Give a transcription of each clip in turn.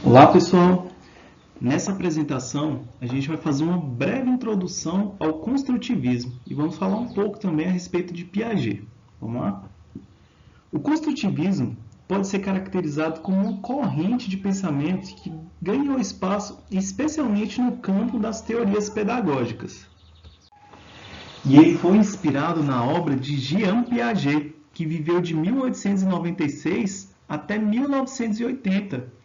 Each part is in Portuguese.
Olá, pessoal! Nessa apresentação, a gente vai fazer uma breve introdução ao construtivismo e vamos falar um pouco também a respeito de Piaget. Vamos lá? O construtivismo pode ser caracterizado como uma corrente de pensamento que ganhou espaço especialmente no campo das teorias pedagógicas. E ele foi inspirado na obra de Jean Piaget, que viveu de 1896 até 1980.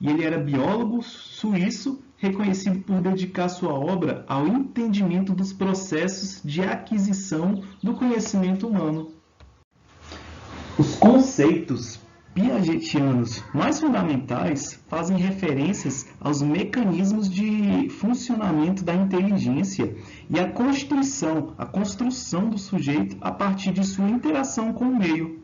E ele era biólogo suíço, reconhecido por dedicar sua obra ao entendimento dos processos de aquisição do conhecimento humano. Os conceitos piagetianos mais fundamentais fazem referências aos mecanismos de funcionamento da inteligência e à construção do sujeito a partir de sua interação com o meio.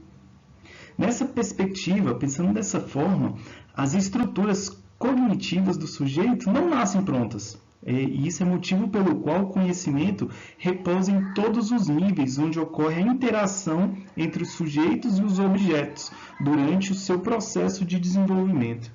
Nessa perspectiva, pensando dessa forma, as estruturas cognitivas do sujeito não nascem prontas. E isso é motivo pelo qual o conhecimento repousa em todos os níveis onde ocorre a interação entre os sujeitos e os objetos durante o seu processo de desenvolvimento.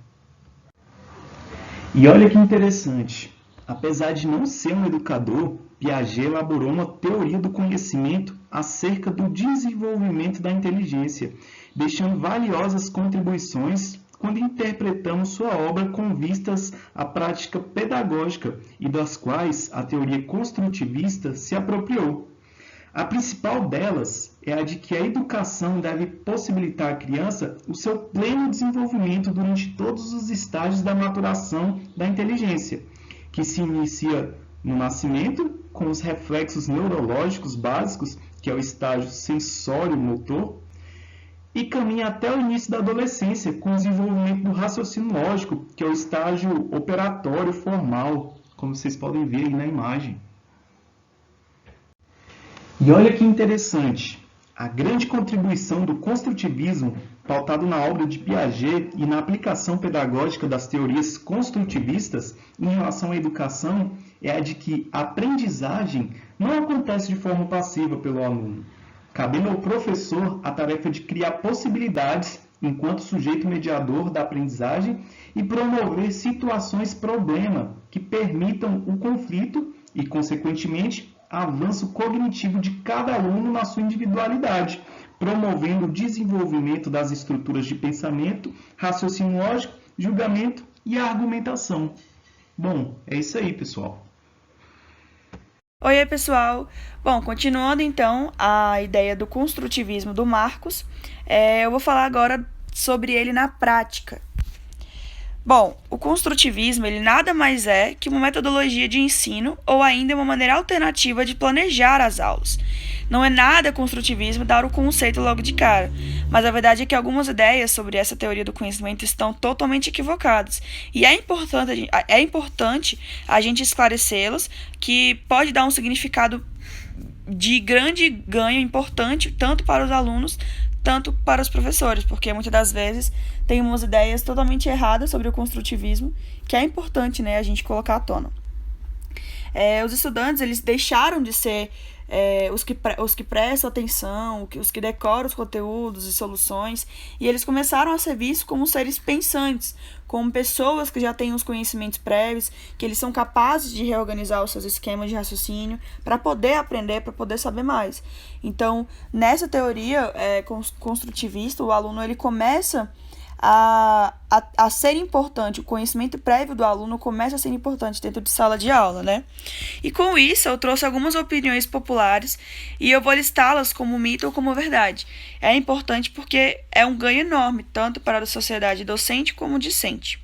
E olha que interessante, apesar de não ser um educador, Piaget elaborou uma teoria do conhecimento acerca do desenvolvimento da inteligência, deixando valiosas contribuições quando interpretamos sua obra com vistas à prática pedagógica e das quais a teoria construtivista se apropriou. A principal delas é a de que a educação deve possibilitar à criança o seu pleno desenvolvimento durante todos os estágios da maturação da inteligência, que se inicia no nascimento, com os reflexos neurológicos básicos, que é o estágio sensório-motor, e caminha até o início da adolescência, com o desenvolvimento do raciocínio lógico, que é o estágio operatório formal, como vocês podem ver aí na imagem. E olha que interessante, a grande contribuição do construtivismo, pautado na obra de Piaget e na aplicação pedagógica das teorias construtivistas em relação à educação, é a de que a aprendizagem não acontece de forma passiva pelo aluno, cabendo ao professor a tarefa de criar possibilidades enquanto sujeito mediador da aprendizagem e promover situações-problema que permitam o conflito e, consequentemente, avanço cognitivo de cada aluno na sua individualidade, promovendo o desenvolvimento das estruturas de pensamento, raciocínio lógico, julgamento e argumentação. Bom, é isso aí, pessoal. Oi, pessoal! Bom, continuando então a ideia do construtivismo do Marcos, eu vou falar agora sobre ele na prática. Bom, o construtivismo ele nada mais é que uma metodologia de ensino ou ainda uma maneira alternativa de planejar as aulas. Não é nada construtivismo dar o conceito logo de cara, mas a verdade é que algumas ideias sobre essa teoria do conhecimento estão totalmente equivocadas. E é importante a gente esclarecê-las, que pode dar um significado de grande ganho importante, tanto para os alunos, tanto para os professores, porque muitas das vezes tem umas ideias totalmente erradas sobre o construtivismo, que é importante, né, a gente colocar à tona. Os estudantes eles deixaram de ser os que prestam atenção, os que decoram os conteúdos e soluções, e eles começaram a ser vistos como seres pensantes, como pessoas que já têm os conhecimentos prévios, que eles são capazes de reorganizar os seus esquemas de raciocínio para poder aprender, para poder saber mais. Então, nessa teoria construtivista, o aluno ele começa a ser importante, o conhecimento prévio do aluno começa a ser importante dentro de sala de aula, né? E com isso eu trouxe algumas opiniões populares e eu vou listá-las como mito ou como verdade. É importante porque é um ganho enorme, tanto para a sociedade docente como discente.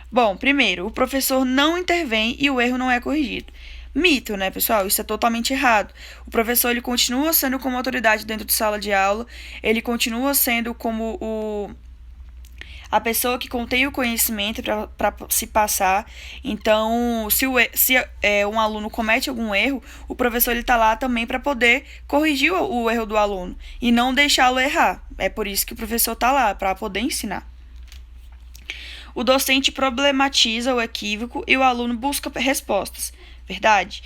Bom, primeiro, o professor não intervém e o erro não é corrigido. Mito, né, pessoal? Isso é totalmente errado. O professor ele continua sendo como autoridade dentro de sala de aula, ele continua sendo como a pessoa que contém o conhecimento para se passar. Então, se um aluno comete algum erro, o professor está lá também para poder corrigir o erro do aluno e não deixá-lo errar. É por isso que o professor está lá, para poder ensinar. O docente problematiza o equívoco e o aluno busca respostas. Verdade?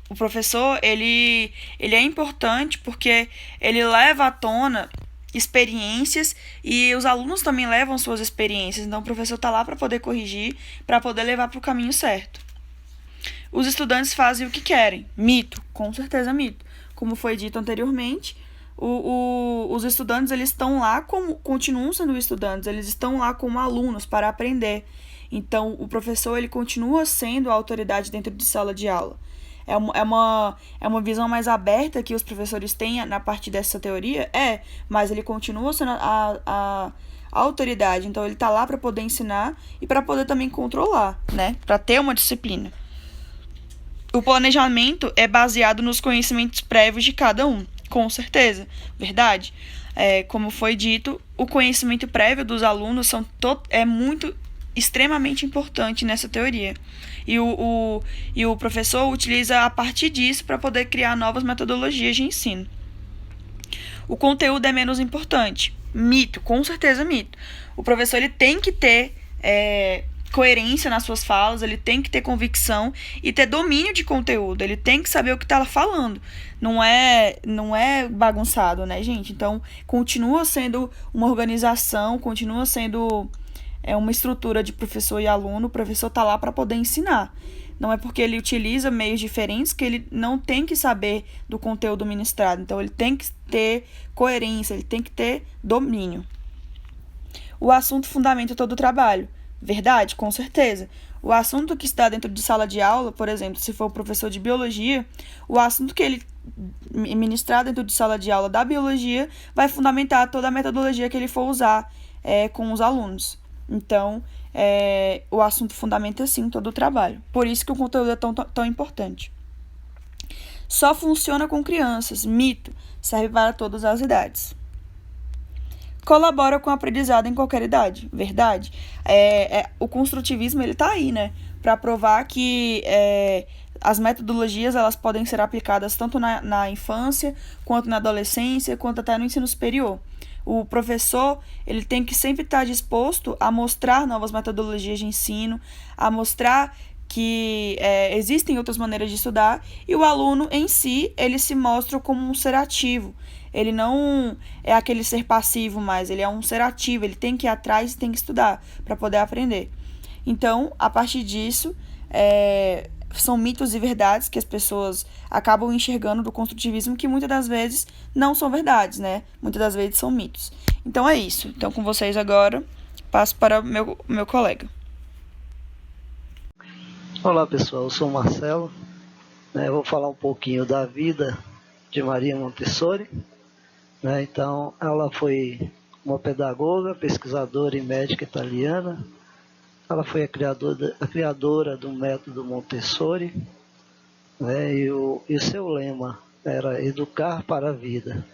O professor ele é importante porque ele leva à tona experiências e os alunos também levam suas experiências. Então, o professor está lá para poder corrigir, para poder levar para o caminho certo. Os estudantes fazem o que querem. Mito, com certeza mito. Como foi dito anteriormente, os estudantes eles estão lá como continuam sendo estudantes, eles estão lá como alunos para aprender. Então, o professor ele continua sendo a autoridade dentro de sala de aula. É uma visão mais aberta que os professores têm na parte dessa teoria? Mas ele continua sendo a autoridade. Então, ele está lá para poder ensinar e para poder também controlar, né? Para ter uma disciplina. O planejamento é baseado nos conhecimentos prévios de cada um, com certeza, verdade? Como foi dito, o conhecimento prévio dos alunos é muito extremamente importante nessa teoria. E o professor utiliza a partir disso para poder criar novas metodologias de ensino. O conteúdo é menos importante. Mito, com certeza mito. O professor ele tem que ter coerência nas suas falas, ele tem que ter convicção e ter domínio de conteúdo, ele tem que saber o que está falando. Não é bagunçado, né, gente? Então, continua sendo uma organização, continua sendo uma estrutura de professor e aluno. O professor está lá para poder ensinar. Não é porque ele utiliza meios diferentes que ele não tem que saber do conteúdo ministrado. Então, ele tem que ter coerência, ele tem que ter domínio. O assunto fundamenta todo o trabalho. Verdade? Com certeza. O assunto que está dentro de sala de aula, por exemplo, se for o professor de biologia, o assunto que ele ministrar dentro de sala de aula da biologia vai fundamentar toda a metodologia que ele for usar com os alunos. Então, o assunto fundamenta, sim, todo o trabalho. Por isso que o conteúdo é tão importante. Só funciona com crianças. Mito. Serve para todas as idades. Colabora com o aprendizado em qualquer idade. Verdade? O construtivismo ele está aí, né? Para provar que as metodologias elas podem ser aplicadas tanto na infância, quanto na adolescência, quanto até no ensino superior. O professor ele tem que sempre estar disposto a mostrar novas metodologias de ensino, a mostrar que existem outras maneiras de estudar, e o aluno em si ele se mostra como um ser ativo. Ele não é aquele ser passivo mais, ele é um ser ativo, ele tem que ir atrás e tem que estudar para poder aprender. Então, a partir disso, são mitos e verdades que as pessoas acabam enxergando do construtivismo que muitas das vezes não são verdades, né? Muitas das vezes são mitos. Então é isso. Então com vocês agora, passo para o meu colega. Olá pessoal, eu sou o Marcelo. Eu vou falar um pouquinho da vida de Maria Montessori. Então, ela foi uma pedagoga, pesquisadora e médica italiana. Ela foi a criadora do método Montessori, e o seu lema era educar para a vida.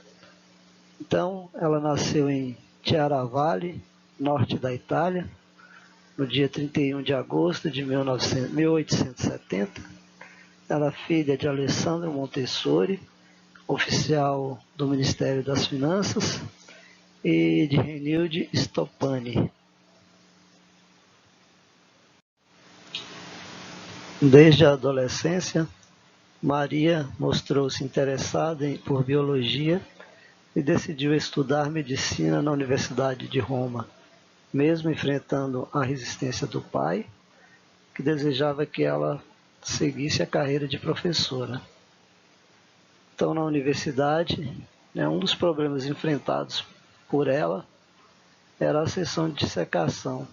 Então, ela nasceu em Chiaravalle, norte da Itália, no dia 31 de agosto de 1870. Ela é filha de Alessandro Montessori, oficial do Ministério das Finanças, e de Renilde Stoppani. Desde a adolescência, Maria mostrou-se interessada por biologia e decidiu estudar medicina na Universidade de Roma, mesmo enfrentando a resistência do pai, que desejava que ela seguisse a carreira de professora. Então, na universidade, um dos problemas enfrentados por ela era a sessão de dissecação,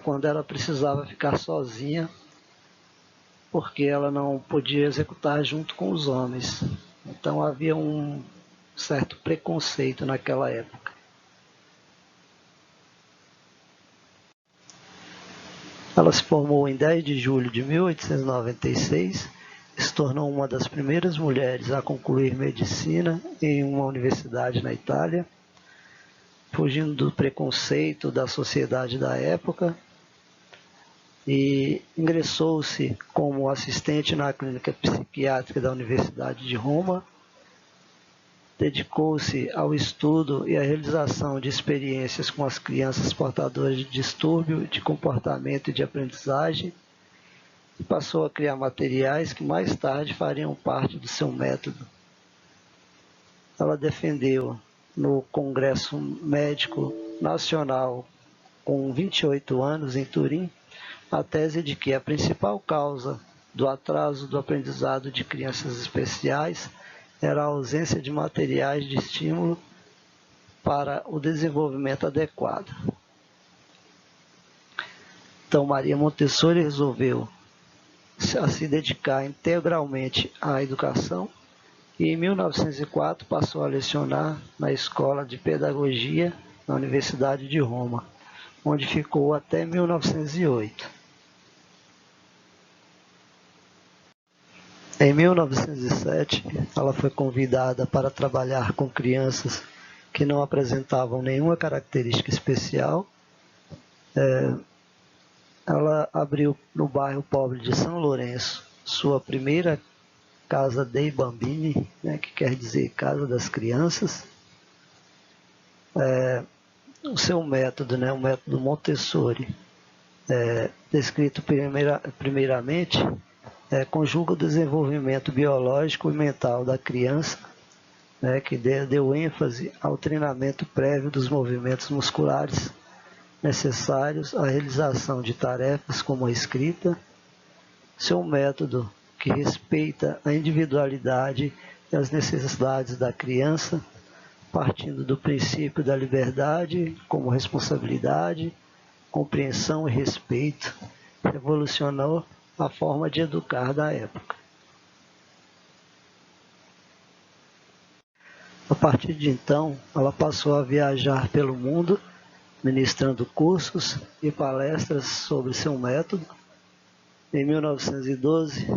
quando ela precisava ficar sozinha, porque ela não podia executar junto com os homens. Então havia um certo preconceito naquela época. Ela se formou em 10 de julho de 1896 e se tornou uma das primeiras mulheres a concluir medicina em uma universidade na Itália, fugindo do preconceito da sociedade da época, e ingressou-se como assistente na clínica psiquiátrica da Universidade de Roma, dedicou-se ao estudo e à realização de experiências com as crianças portadoras de distúrbio de comportamento e de aprendizagem, e passou a criar materiais que mais tarde fariam parte do seu método. Ela defendeu no Congresso Médico Nacional, com 28 anos, em Turim, a tese de que a principal causa do atraso do aprendizado de crianças especiais era a ausência de materiais de estímulo para o desenvolvimento adequado. Então, Maria Montessori resolveu se dedicar integralmente à educação e, em 1904, passou a lecionar na Escola de Pedagogia na Universidade de Roma, onde ficou até 1908. Em 1907, ela foi convidada para trabalhar com crianças que não apresentavam nenhuma característica especial. Ela abriu no bairro pobre de São Lourenço sua primeira Casa dei Bambini, que quer dizer Casa das Crianças. O seu método, o método Montessori, descrito primeiramente, conjuga o desenvolvimento biológico e mental da criança, que deu ênfase ao treinamento prévio dos movimentos musculares necessários à realização de tarefas como a escrita. Seu método, que respeita a individualidade e as necessidades da criança, partindo do princípio da liberdade como responsabilidade, compreensão e respeito, revolucionou a forma de educar da época. A partir de então, ela passou a viajar pelo mundo, ministrando cursos e palestras sobre seu método. Em 1912,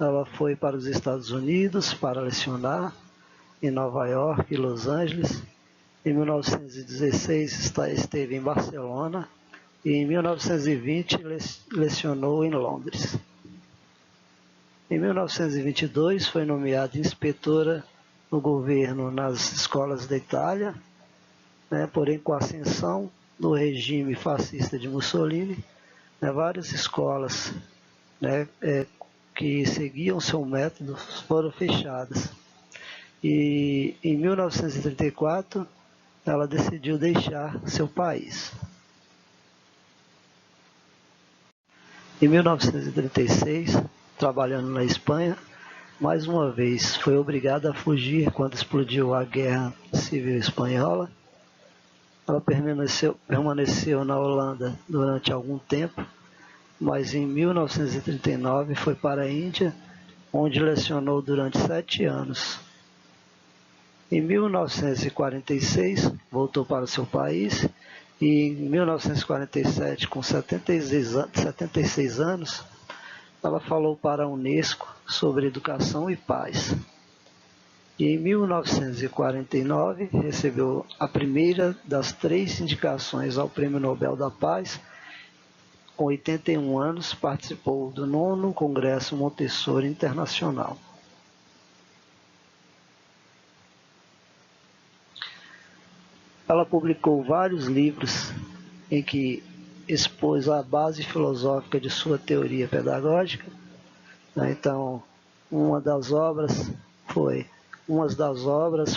ela foi para os Estados Unidos para lecionar em Nova York e Los Angeles. Em 1916, esteve em Barcelona e em 1920 lecionou em Londres. Em 1922, foi nomeada inspetora no governo nas escolas da Itália, porém com a ascensão do regime fascista de Mussolini, várias escolas que seguiam seu método foram fechadas. E em 1934, ela decidiu deixar seu país. Em 1936, trabalhando na Espanha, mais uma vez foi obrigada a fugir quando explodiu a Guerra Civil Espanhola. Ela permaneceu na Holanda durante algum tempo, mas em 1939 foi para a Índia, onde lecionou durante 7 anos. Em 1946, voltou para o seu país e em 1947, com 76 anos, ela falou para a Unesco sobre educação e paz. E em 1949, recebeu a primeira das 3 indicações ao Prêmio Nobel da Paz. Com 81 anos, participou do 9º Congresso Montessori Internacional. Ela publicou vários livros em que expôs a base filosófica de sua teoria pedagógica. Então, umas das obras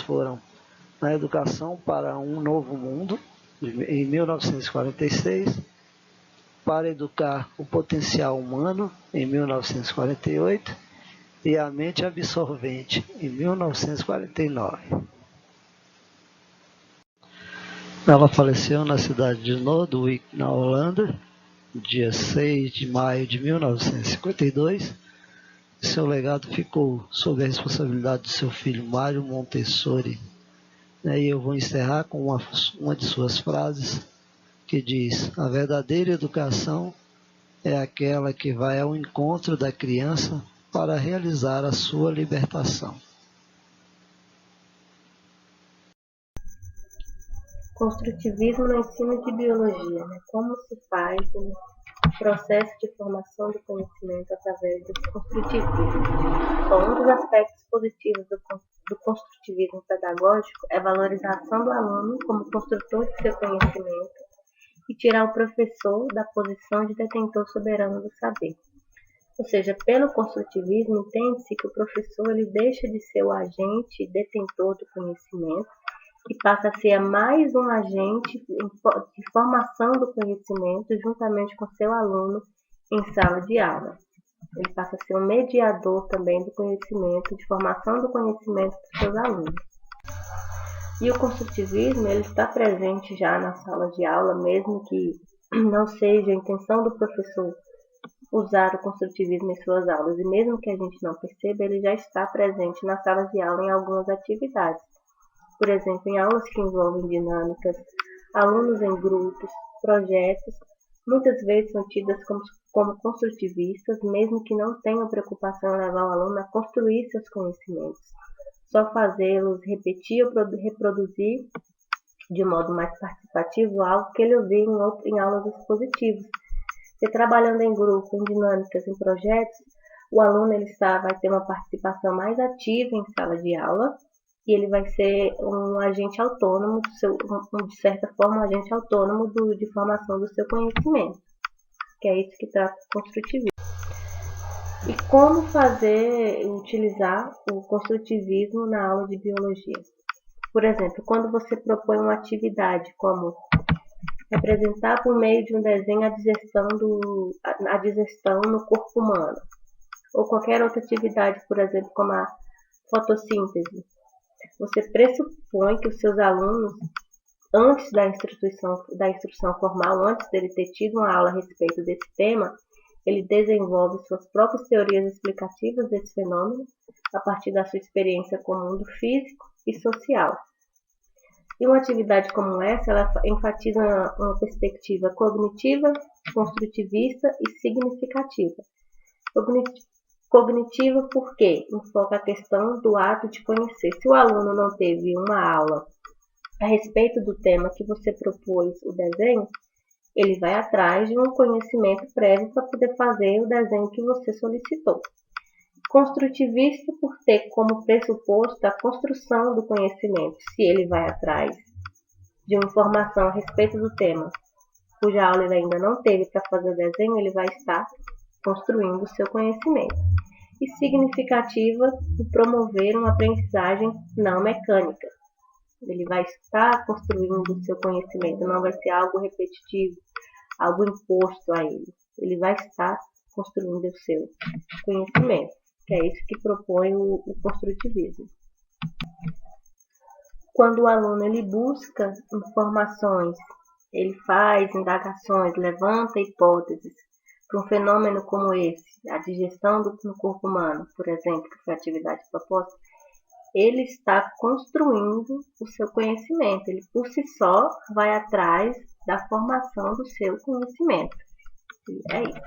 foram Na Educação para um Novo Mundo, em 1946, Para Educar o Potencial Humano, em 1948, e A Mente Absorvente, em 1949. Ela faleceu na cidade de Noordwijk, na Holanda, dia 6 de maio de 1952. Seu legado ficou sob a responsabilidade de seu filho Mário Montessori. E eu vou encerrar com uma de suas frases, que diz: a verdadeira educação é aquela que vai ao encontro da criança para realizar a sua libertação. Construtivismo no ensino de biologia, como se faz o processo de formação do conhecimento através do construtivismo. Bom, um dos aspectos positivos do construtivismo pedagógico é a valorização do aluno como construtor de seu conhecimento e tirar o professor da posição de detentor soberano do saber. Ou seja, pelo construtivismo, entende-se que o professor ele deixa de ser o agente detentor do conhecimento e passa a ser mais um agente de formação do conhecimento juntamente com seu aluno em sala de aula. Ele passa a ser um mediador também do conhecimento, de formação do conhecimento para os seus alunos. E o construtivismo, ele está presente já na sala de aula, mesmo que não seja a intenção do professor usar o construtivismo em suas aulas, e mesmo que a gente não perceba, ele já está presente na sala de aula em algumas atividades. Por exemplo, em aulas que envolvem dinâmicas, alunos em grupos, projetos, muitas vezes são tidas como construtivistas, mesmo que não tenham preocupação em levar o aluno a construir seus conhecimentos, só fazê-los repetir ou reproduzir de modo mais participativo algo que ele ouviu em aulas expositivas. Se trabalhando em grupo, em dinâmicas, em projetos, o aluno vai ter uma participação mais ativa em sala de aula e ele vai ser um agente autônomo, de certa forma, um agente autônomo de formação do seu conhecimento, que é isso que trata o construtivismo. E como utilizar o construtivismo na aula de biologia? Por exemplo, quando você propõe uma atividade como representar por meio de um desenho a digestão no corpo humano, ou qualquer outra atividade, por exemplo, como a fotossíntese, você pressupõe que os seus alunos, antes da instrução formal, antes dele ter tido uma aula a respeito desse tema, ele desenvolve suas próprias teorias explicativas desse fenômeno a partir da sua experiência com o mundo físico e social. E uma atividade como essa, ela enfatiza uma perspectiva cognitiva, construtivista e significativa. Cognitiva porque enfoca a questão do ato de conhecer. Se o aluno não teve uma aula a respeito do tema que você propôs o desenho, ele vai atrás de um conhecimento prévio para poder fazer o desenho que você solicitou. Construtivista por ter como pressuposto a construção do conhecimento. Se ele vai atrás de uma informação a respeito do tema, cuja aula ele ainda não teve para fazer o desenho, ele vai estar construindo o seu conhecimento. E significativa por promover uma aprendizagem não mecânica. Ele vai estar construindo o seu conhecimento, não vai ser algo repetitivo, algo imposto a ele. Ele vai estar construindo o seu conhecimento, que é isso que propõe o construtivismo. Quando o aluno ele busca informações, ele faz indagações, levanta hipóteses para um fenômeno como esse, a digestão no corpo humano, por exemplo, que foi a atividade proposta, ele está construindo o seu conhecimento. Ele, por si só, vai atrás da formação do seu conhecimento. E é isso.